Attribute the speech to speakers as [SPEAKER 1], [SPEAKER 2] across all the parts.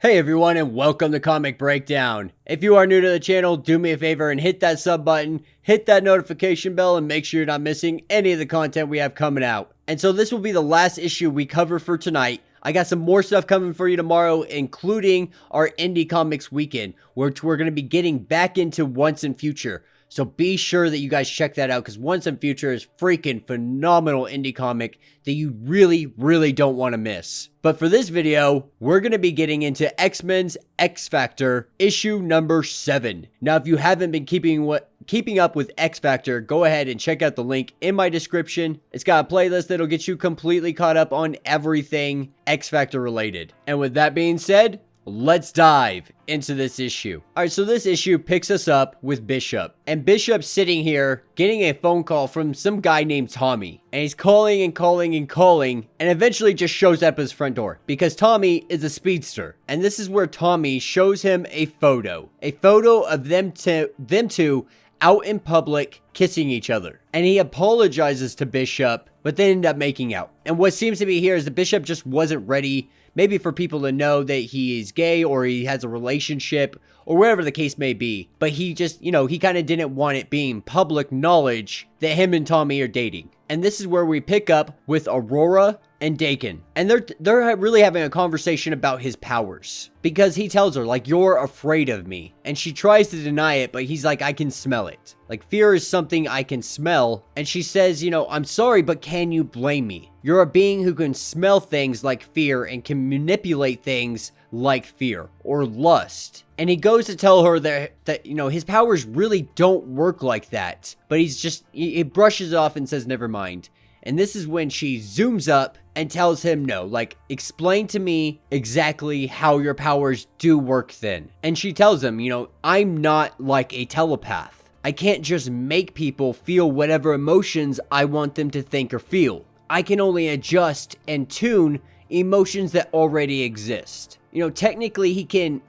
[SPEAKER 1] Hey everyone, and welcome to Comic Breakdown. If you are new to the channel, do me a favor and hit that sub button, hit that notification bell, and make sure you're not missing any of the content we have coming out. And so this will be the last issue we cover for tonight. I got some more stuff coming for you tomorrow, including our Indie Comics Weekend, which we're going to be getting back into Once and Future. So be sure that you guys check that out, because Once and Future is freaking phenomenal indie comic that you really don't want to miss. But for this video, we're going to be getting into XMen's XFactor issue number 7. Now, if you haven't been keeping up with XFactor, go ahead and check out the link in my description. It's got a playlist that'll get you completely caught up on everything XFactor related. And with that being said, let's dive into this issue. Alright, so this issue picks us up with Bishop. And Bishop's sitting here getting a phone call from some guy named Tommy. And he's calling and eventually just shows up at his front door. Because Tommy is a speedster. And this is where Tommy shows him a photo. A photo of them two out in public kissing each other. And he apologizes to Bishop, but they end up making out. And what seems to be here is that Bishop just wasn't ready, maybe for people to know that he is gay or he has a relationship or whatever the case may be. But he just, he kind of didn't want it being public knowledge that him and Tommy are dating. And this is where we pick up with Aurora and Dakin. And they're really having a conversation about his powers. Because he tells her, like, you're afraid of me. And she tries to deny it, but he's like, I can smell it. Like, fear is something I can smell. And she says, I'm sorry, but can you blame me? You're a being who can smell things like fear and can manipulate things like fear or lust. And he goes to tell her that his powers really don't work like that. But he brushes it off and says, never mind. And this is when she zooms up and tells him no, like, explain to me exactly how your powers do work then. And she tells him, I'm not like a telepath. I can't just make people feel whatever emotions I want them to think or feel. I can only adjust and tune emotions that already exist. Technically he can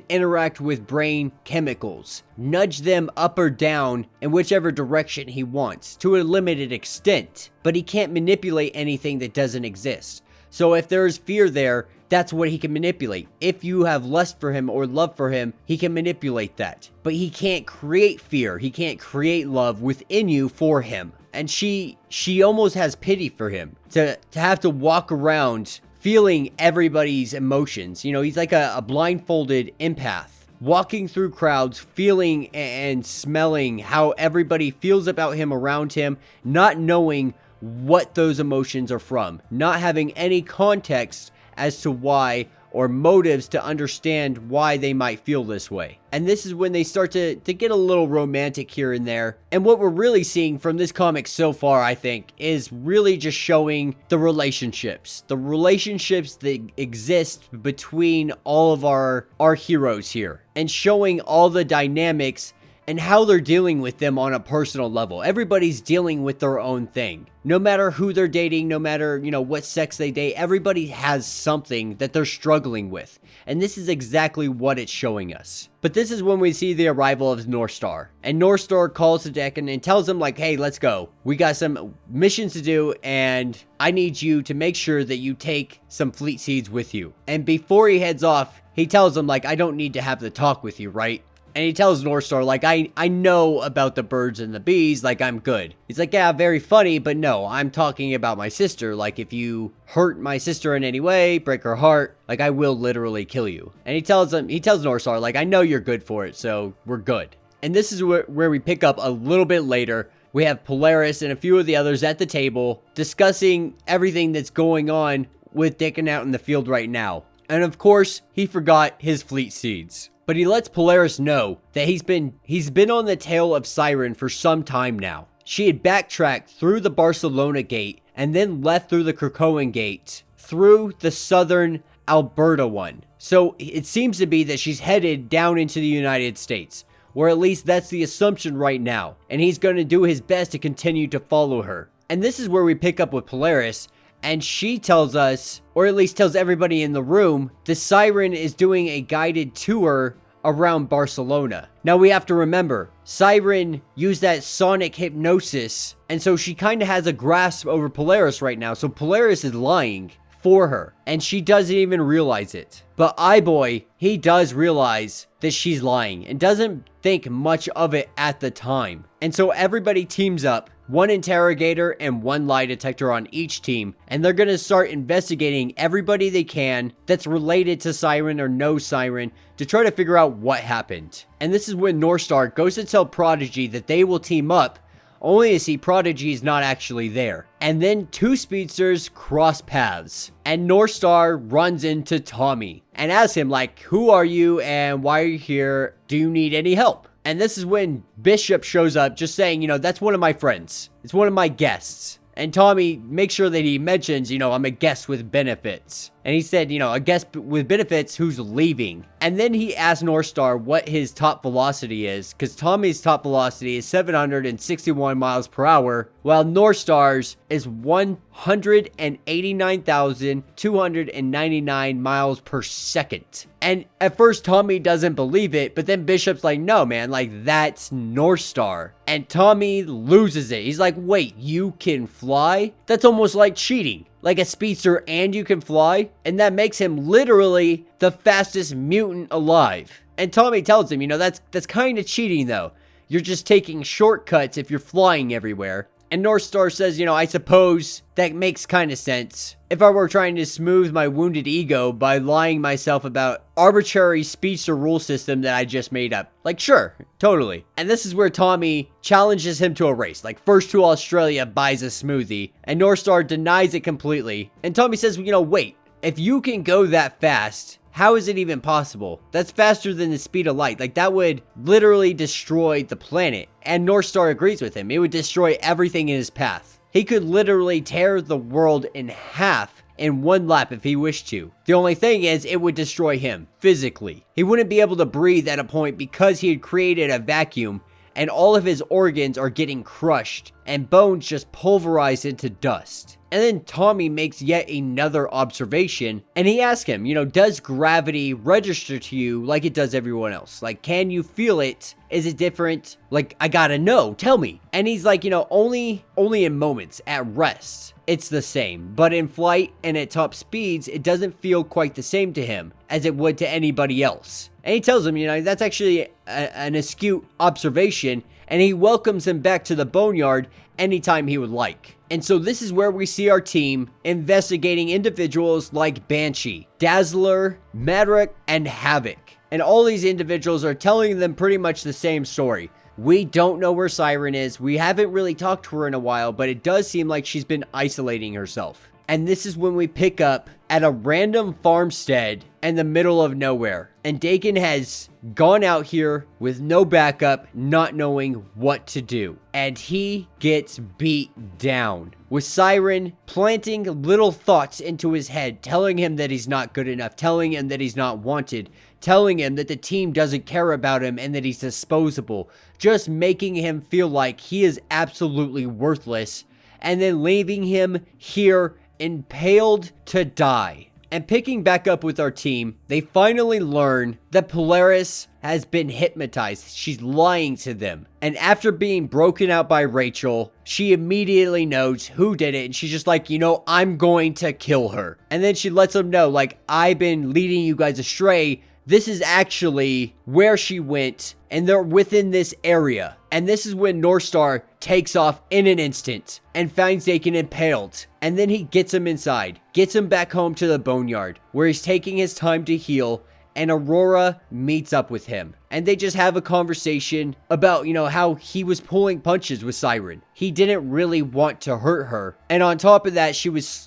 [SPEAKER 1] interact with brain chemicals, nudge them up or down in whichever direction he wants to a limited extent, but he can't manipulate anything that doesn't exist. So if there is fear there, that's what he can manipulate. If you have lust for him or love for him, he can manipulate that. But he can't create fear. He can't create love within you for him. And she almost has pity for him to have to walk around feeling everybody's emotions. He's like a blindfolded empath, walking through crowds, feeling and smelling how everybody feels about him around him, not knowing what those emotions are from, not having any context as to why or motives to understand why they might feel this way. And this is when they start to get a little romantic here and there. And what we're really seeing from this comic so far, I think, is really just showing the relationships that exist between all of our heroes here, and showing all the dynamics and how they're dealing with them on a personal level. Everybody's dealing with their own thing. No matter who they're dating, no matter, what sex they date, everybody has something that they're struggling with. And this is exactly what it's showing us. But this is when we see the arrival of Northstar. And Northstar calls to Dakin and tells him, like, hey, let's go. We got some missions to do, and I need you to make sure that you take some fleet seeds with you. And before he heads off, he tells him, like, I don't need to have the talk with you, right? And he tells Northstar, like, I know about the birds and the bees, like, I'm good. He's like, yeah, very funny, but no, I'm talking about my sister. Like, if you hurt my sister in any way, break her heart, like, I will literally kill you. And he tells Northstar, like, I know you're good for it, so we're good. And this is where we pick up a little bit later. We have Polaris and a few of the others at the table discussing everything that's going on with Dakin out in the field right now. And of course, he forgot his fleet seeds. But he lets Polaris know that he's been on the tail of Siren for some time now. She had backtracked through the Barcelona gate and then left through the Krakoan gate through the southern Alberta one. So it seems to be that she's headed down into the United States, or at least that's the assumption right now. And he's going to do his best to continue to follow her. And this is where we pick up with Polaris. And she tells us, or at least tells everybody in the room, the Siren is doing a guided tour around Barcelona. Now we have to remember, Siren used that sonic hypnosis, and so she kind of has a grasp over Polaris right now. So Polaris is lying, for her, and she doesn't even realize it. But iBoy, he does realize that she's lying and doesn't think much of it at the time. And so everybody teams up, one interrogator and one lie detector on each team, and they're gonna start investigating everybody they can that's related to Siren or knows Siren to try to figure out what happened. And this is when Northstar goes to tell Prodigy that they will team up, only to see Prodigy is not actually there. And then two speedsters cross paths, and Northstar runs into Tommy and asks him, like, who are you and why are you here? Do you need any help? And this is when Bishop shows up, just saying, that's one of my friends. It's one of my guests. And Tommy makes sure that he mentions, I'm a guest with benefits. And he said, a guest with benefits who's leaving. And then he asked Northstar what his top velocity is, because Tommy's top velocity is 761 miles per hour, while Northstar's is 189,299 miles per second. And at first, Tommy doesn't believe it, but then Bishop's like, no, man, like, that's Northstar. And Tommy loses it. He's like, wait, you can fly? That's almost like cheating. Like a speedster and you can fly? And that makes him literally the fastest mutant alive. And Tommy tells him, that's kind of cheating though. You're just taking shortcuts if you're flying everywhere. And Northstar says, I suppose that makes kind of sense. If I were trying to smooth my wounded ego by lying myself about arbitrary speedster rule system that I just made up. Like, sure, totally. And this is where Tommy challenges him to a race. Like, first to Australia buys a smoothie. And Northstar denies it completely. And Tommy says, wait, if you can go that fast, how is it even possible? That's faster than the speed of light. Like, that would literally destroy the planet. And Northstar agrees with him. It would destroy everything in his path. He could literally tear the world in half in one lap if he wished to. The only thing is, it would destroy him physically. He wouldn't be able to breathe at a point because he had created a vacuum and all of his organs are getting crushed and bones just pulverized into dust. And then Tommy makes yet another observation and he asks him, does gravity register to you like it does everyone else? Like, can you feel it? Is it different? Like, I gotta know, tell me. And he's like, only in moments, at rest, it's the same. But in flight and at top speeds, it doesn't feel quite the same to him as it would to anybody else. And he tells him, that's actually an astute observation, and he welcomes him back to the boneyard anytime he would like. And so this is where we see our team investigating individuals like Banshee, Dazzler, Madrock, and Havoc. And all these individuals are telling them pretty much the same story. We don't know where Siren is. We haven't really talked to her in a while, but it does seem like she's been isolating herself. And this is when we pick up at a random farmstead in the middle of nowhere. And Dakin has gone out here with no backup, not knowing what to do. And he gets beat down, with Siren planting little thoughts into his head, telling him that he's not good enough, telling him that he's not wanted, telling him that the team doesn't care about him and that he's disposable, just making him feel like he is absolutely worthless, and then leaving him here impaled to die. And picking back up with our team, they finally learn that Polaris has been hypnotized. She's lying to them. And after being broken out by Rachel, she immediately knows who did it. And she's just like, I'm going to kill her. And then she lets them know, like, I've been leading you guys astray. This is actually where she went, and they're within this area. And this is when Northstar takes off in an instant and finds Dakin impaled. And then he gets him inside, gets him back home to the boneyard, where he's taking his time to heal, and Aurora meets up with him. And they just have a conversation about, how he was pulling punches with Siren. He didn't really want to hurt her. And on top of that, she was,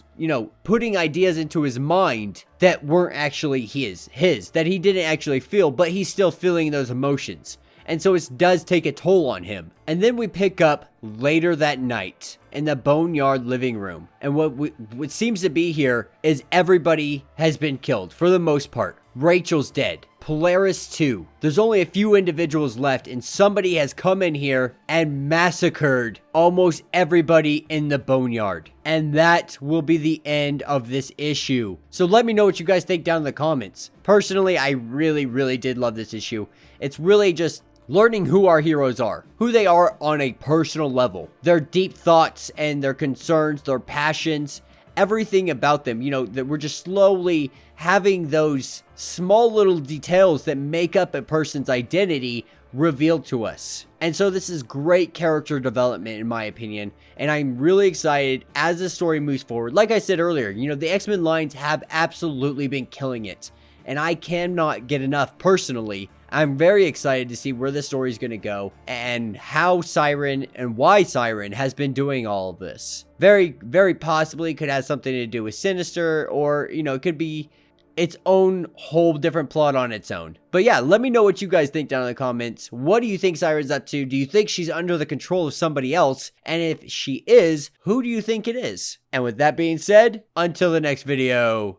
[SPEAKER 1] putting ideas into his mind that weren't actually his, that he didn't actually feel, but he's still feeling those emotions. And so it does take a toll on him. And then we pick up later that night in the boneyard living room. And what seems to be here is everybody has been killed for the most part. Rachel's dead. Polaris too. There's only a few individuals left, and somebody has come in here and massacred almost everybody in the boneyard. And that will be the end of this issue. So let me know what you guys think down in the comments. Personally, I really, really did love this issue. It's really just learning who our heroes are, who they are on a personal level, their deep thoughts and their concerns, their passions, everything about them, you know, that we're just slowly having those small little details that make up a person's identity revealed to us. And so this is great character development in my opinion, and I'm really excited as the story moves forward. Like I said earlier, you know, the X-Men lines have absolutely been killing it, and I cannot get enough personally. I'm very excited to see where this story is going to go and how Siren and why Siren has been doing all of this. Very possibly could have something to do with Sinister, or, you know, it could be its own whole different plot on its own. But yeah, let me know what you guys think down in the comments. What do you think Siren's up to? Do you think she's under the control of somebody else? And if she is, who do you think it is? And with that being said, until the next video.